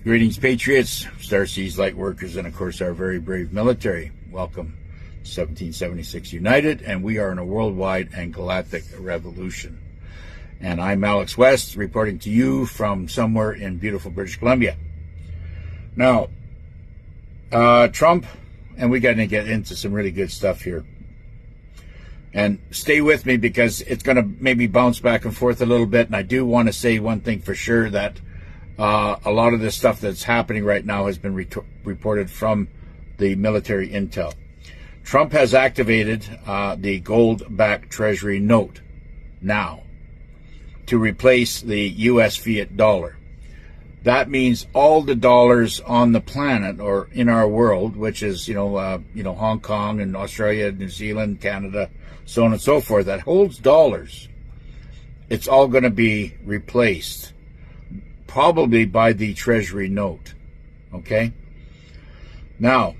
Greetings, Patriots, Starseas light workers, and of course our very brave military. Welcome to 1776 United, and we are in a worldwide and galactic revolution. And I'm Alex West, reporting to you from somewhere in beautiful British Columbia. Now, Trump, and we got to get into some really good stuff here. And stay with me because it's going to maybe bounce back and forth a little bit, and I do want to say one thing for sure, that a lot of this stuff that's happening right now has been reported from the military intel. Trump has activated the gold-backed Treasury note now to replace the U.S. fiat dollar. That means all the dollars on the planet or in our world, which is Hong Kong and Australia, New Zealand, Canada, so on and so forth, that holds dollars. It's all going to be replaced, probably by the Treasury note. Okay? Now,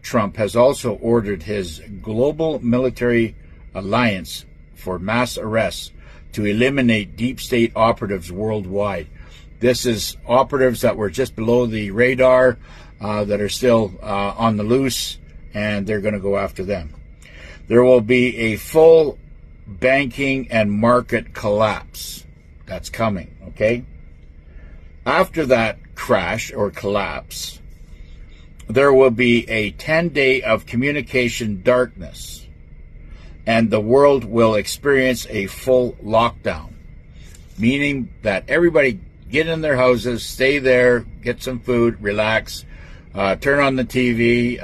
Trump has also ordered his global military alliance for mass arrests to eliminate deep state operatives worldwide. This is operatives that were just below the radar, that are still on the loose, and they're going to go after them. There will be a full banking and market collapse. That's coming, okay? After that crash or collapse, there will be a 10-day of communication darkness, and the world will experience a full lockdown, meaning that everybody get in their houses, stay there, get some food, relax, turn on the TV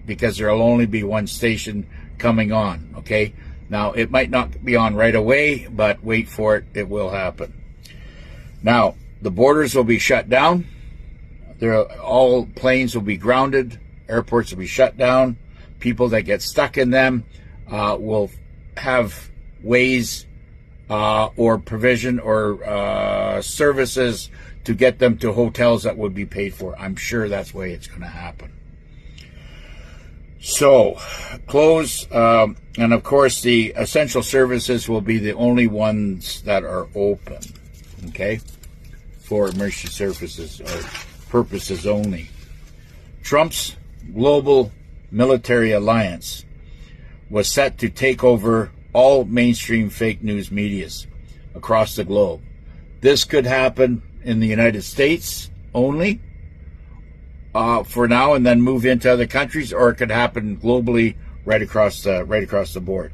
because there will only be one station coming on, okay? Now, it might not be on right away, but wait for it. It will happen. Now, the borders will be shut down. All planes will be grounded. Airports will be shut down. People that get stuck in them will have ways or provision or services to get them to hotels that would be paid for. I'm sure that's the way it's going to happen. So, close, and of course the essential services will be the only ones that are open, okay, for emergency services or purposes only. Trump's global military alliance was set to take over all mainstream fake news medias across the globe. This could happen in the United States only, for now, and then move into other countries, or it could happen globally right across the board.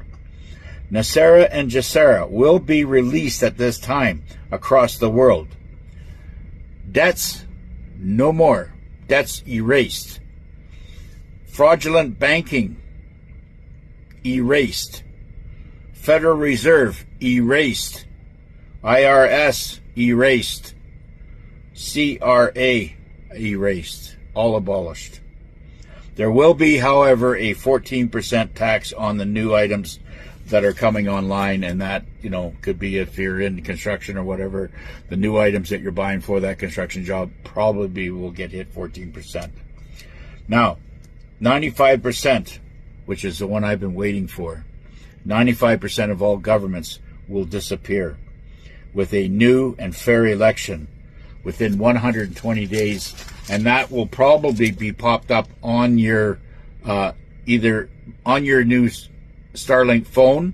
NESARA and GESARA will be released at this time across the world. Debts, no more. Debts erased. Fraudulent banking, erased. Federal Reserve, erased. IRS, erased. CRA, erased. All abolished. There will be, however, a 14% tax on the new items that are coming online, and that, could be if you're in construction or whatever, the new items that you're buying for that construction job probably will get hit 14%. Now, 95%, which is the one I've been waiting for, 95% of all governments will disappear with a new and fair election within 120 days, and that will probably be popped up on your either on your new Starlink phone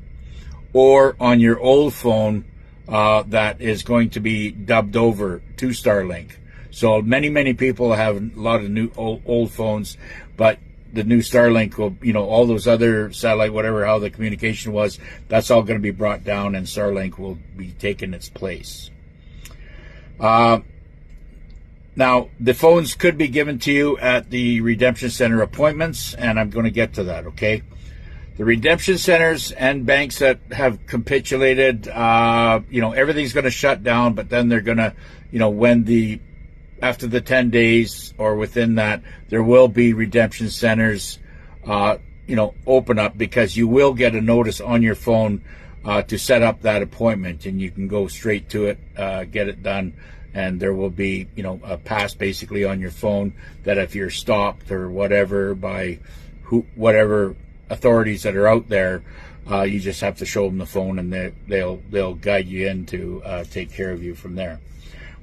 or on your old phone that is going to be dubbed over to Starlink. So many people have a lot of new old phones, but the new Starlink will, all those other satellite, whatever, how the communication was, that's all going to be brought down, and Starlink will be taking its place. Now, the phones could be given to you at the Redemption Center appointments, and I'm going to get to that, okay? The redemption centers and banks that have capitulated, everything's going to shut down, but then they're going to, after the 10 days or within that, there will be redemption centers, open up, because you will get a notice on your phone to set up that appointment, and you can go straight to it, get it done. And there will be, a pass basically on your phone that if you're stopped or whatever by whatever authorities that are out there, you just have to show them the phone, and they'll guide you in to take care of you from there.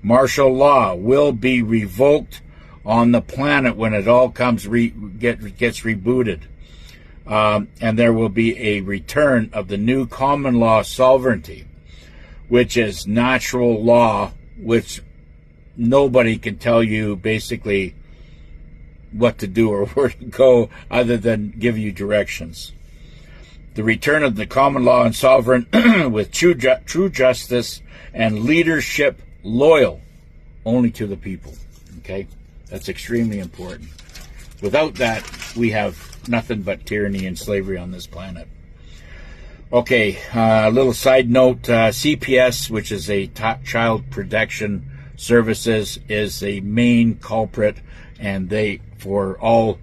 Martial law will be revoked on the planet when it all gets rebooted. And there will be a return of the new common law sovereignty, which is natural law, which nobody can tell you basically what to do or where to go other than give you directions. The return of the common law and sovereign with true justice and leadership loyal only to the people. Okay? That's extremely important. Without that, we have nothing but tyranny and slavery on this planet. Okay, a little side note, CPS, which is a Child Protection Services, is the main culprit, and they, for all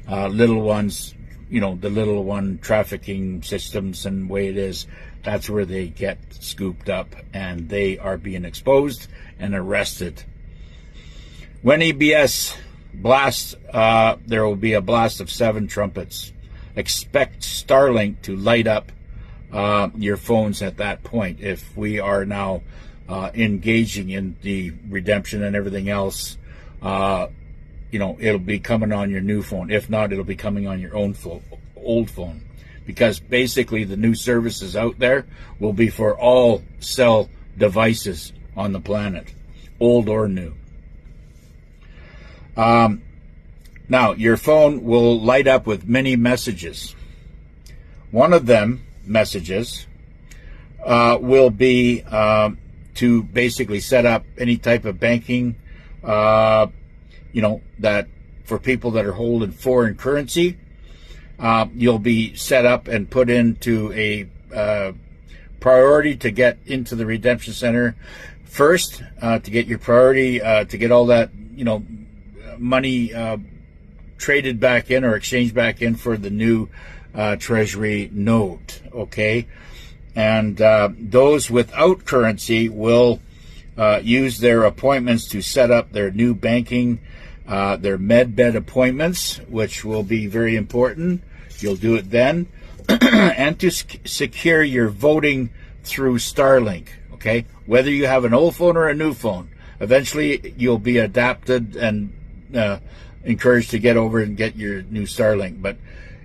little ones, you know, the little one trafficking systems and way it is, that's where they get scooped up, and they are being exposed and arrested. When EBS blasts, there will be a blast of 7 trumpets. Expect Starlink to light up your phones at that point. If we are now engaging in the redemption and everything else, you know, it'll be coming on your new phone. If not, it'll be coming on your own old phone. Because basically the new services out there will be for all cell devices on the planet, old or new. Now, your phone will light up with many messages. One of them messages will be to basically set up any type of banking, you know, that for people that are holding foreign currency, you'll be set up and put into a priority to get into the redemption center first, to get your priority, to get all that, you know, money traded back in or exchanged back in for the new treasury note. Okay, and those without currency will use their appointments to set up their new banking, their MedBed appointments, which will be very important. You'll do it then. And to secure your voting through Starlink. Okay, whether you have an old phone or a new phone, eventually you'll be adapted and encouraged to get over and get your new Starlink. But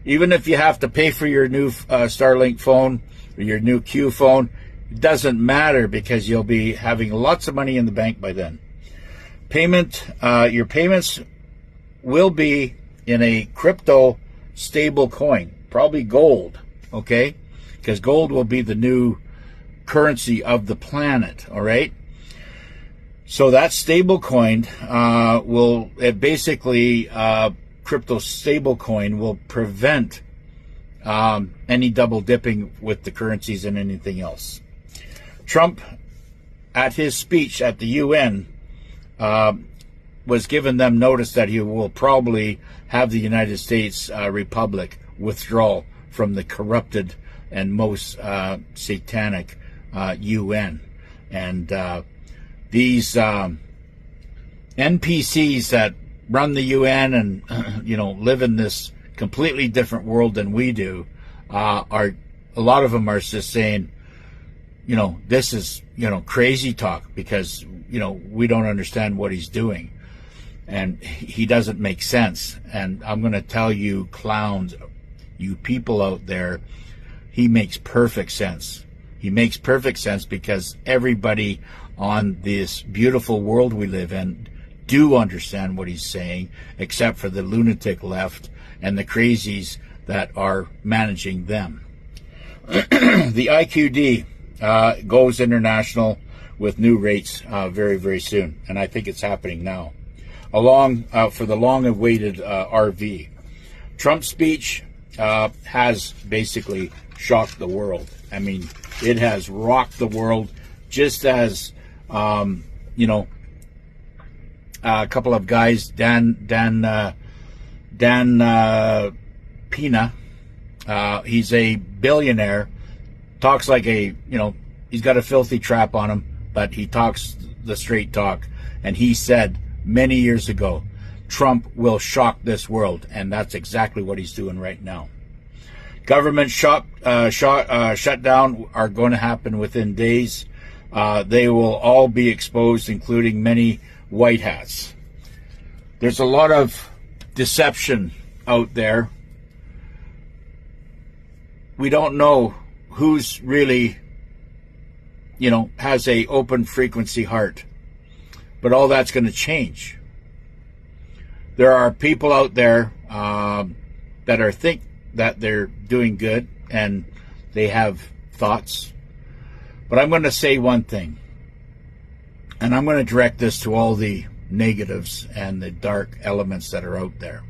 even if you have to pay for your new Starlink phone or your new Q phone, it doesn't matter, because you'll be having lots of money in the bank by then. Your payments will be in a crypto stable coin, probably gold, okay? Because gold will be the new currency of the planet, all right? So that stable coin crypto stable coin will prevent any double dipping with the currencies and anything else. Trump, at his speech at the UN, was given them notice that he will probably have the United States Republic withdraw from the corrupted and most satanic UN. And these NPCs that run the UN and you know, live in this completely different world than we do, are a lot of them are just saying, you know, this is, you know, crazy talk, because, you know, we don't understand what he's doing, and he doesn't make sense. And I'm going to tell you, clowns, you people out there, he makes perfect sense. He makes perfect sense, because everybody on this beautiful world we live in do understand what he's saying, except for the lunatic left and the crazies that are managing them. The IQD goes international with new rates very, very soon, and I think it's happening now. Along for the long-awaited RV. Trump's speech has basically shocked the world. I mean, it has rocked the world, just as you know, a couple of guys, Dan Pena, he's a billionaire, talks like a, you know, he's got a filthy trap on him, but he talks the straight talk. And he said many years ago, Trump will shock this world, and that's exactly what he's doing right now. Government shutdown are going to happen within days. they will all be exposed, including many white hats. There's a lot of deception out there. We don't know who's really, has a open frequency heart. But all that's going to change. There are people out there that think that they're doing good and they have thoughts. But I'm going to say one thing, and I'm going to direct this to all the negatives and the dark elements that are out there.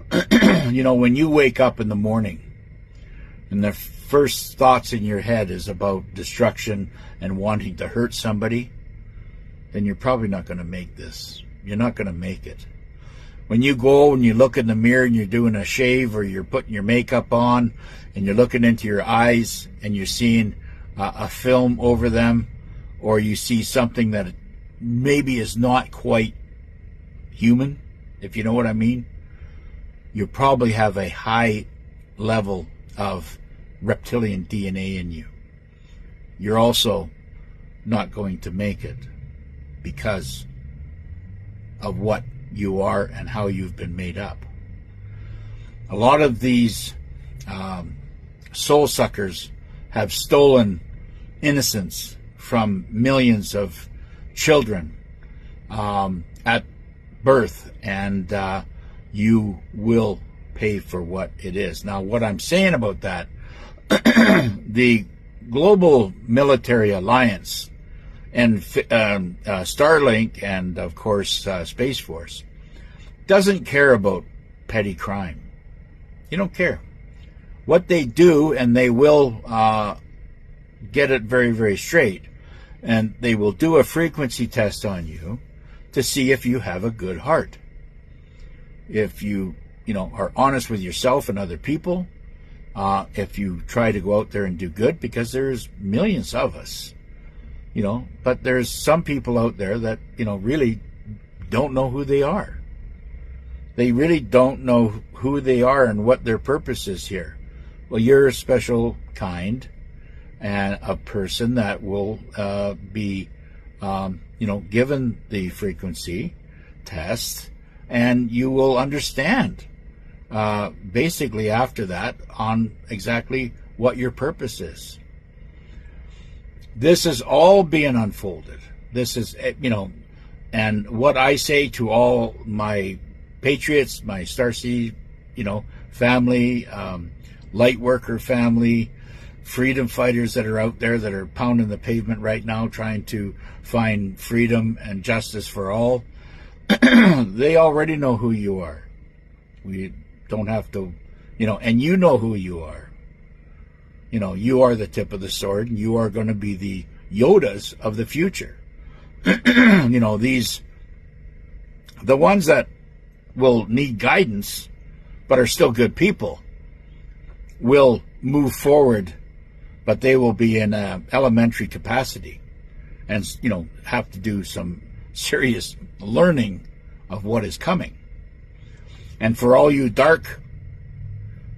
When you wake up in the morning and the first thoughts in your head is about destruction and wanting to hurt somebody, then you're probably not going to make this. You're not going to make it. When you go and you look in the mirror and you're doing a shave or you're putting your makeup on and you're looking into your eyes and you're seeing a film over them, or you see something that maybe is not quite human, if you know what I mean, you probably have a high level of reptilian DNA in you. You're also not going to make it because of what you are and how you've been made up. A lot of these soul suckers have stolen innocence from millions of children at birth, and you will pay for what it is. Now, what I'm saying about that, the Global Military Alliance and Starlink and, of course, Space Force doesn't care about petty crime. You don't care. What they do, and they will get it very, very straight, and they will do a frequency test on you to see if you have a good heart. If you, are honest with yourself and other people, if you try to go out there and do good, because there's millions of us, but there's some people out there that, really don't know who they are. They really don't know who they are and what their purpose is here. Well, you're a special kind and a person that will be, given the frequency test, and you will understand basically after that on exactly what your purpose is. This is all being unfolded. This is, and what I say to all my patriots, my Starseed, family, light worker family, freedom fighters that are out there that are pounding the pavement right now trying to find freedom and justice for all, they already know who you are. We don't have to, and you know who you are. You are the tip of the sword, and you are going to be the Yodas of the future. The ones that will need guidance, but are still good people, will move forward, but they will be in an elementary capacity and, have to do some serious learning of what is coming. And for all you dark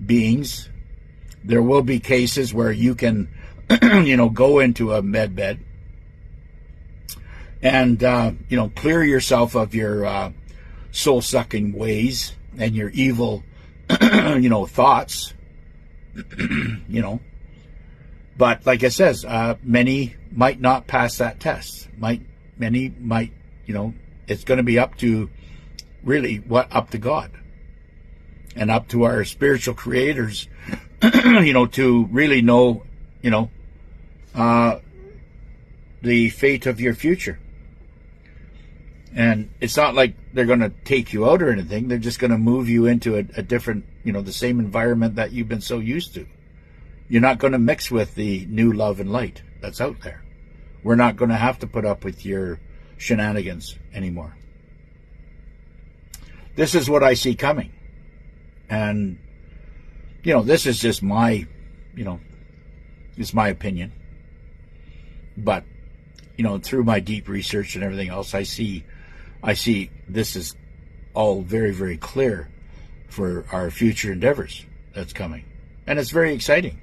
beings, there will be cases where you can, go into a med bed and, clear yourself of your soul-sucking ways and your evil, thoughts, But like I says, many might not pass that test. Many might, it's going to be up to up to God and up to our spiritual creators, to really know, the fate of your future. And it's not like they're going to take you out or anything. They're just going to move you into a different, the same environment that you've been so used to. You're not going to mix with the new love and light that's out there. We're not going to have to put up with your shenanigans anymore. This is what I see coming. And, this is just my, it's my opinion. But, through my deep research and everything else, I see this is all very, very clear for our future endeavors that's coming. And it's very exciting.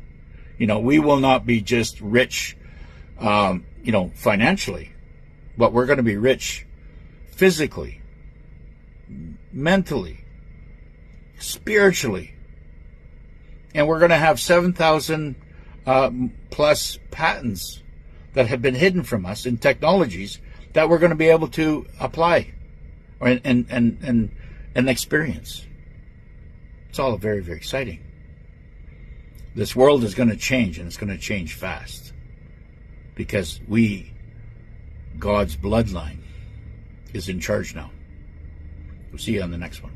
We will not be just rich financially, but we're going to be rich physically, mentally, spiritually. And we're going to have 7,000 plus patents that have been hidden from us in technologies that we're going to be able to apply and experience. It's all very, very exciting. This world is going to change, and it's going to change fast, because God's bloodline, is in charge now. We'll see you on the next one.